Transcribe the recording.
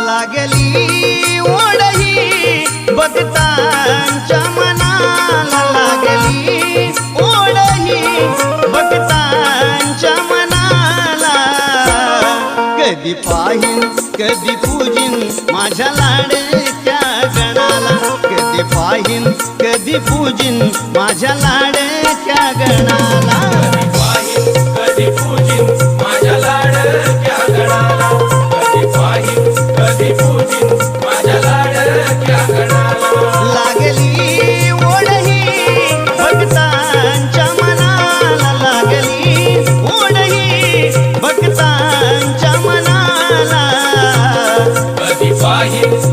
लागली ओढही भक्तांच्या मनाला, लागली ओढही भक्तांच्या मनाला. कधी पाहीन कधी पूजिन माझ्या लाडक्या गणाला, कधी पाहीन कधी पूजिन माझ्या लाडक्या गणाला. कधी पूजिन माझ्या लाडक्या गणाला, कधी पाहीन कधी पूजिन माझ्या लाडक्या गणाला. लागली ओढही भक्तांच्या मनाला, लागली ओढही भक्तांच्या मनाला. कधी पाहीन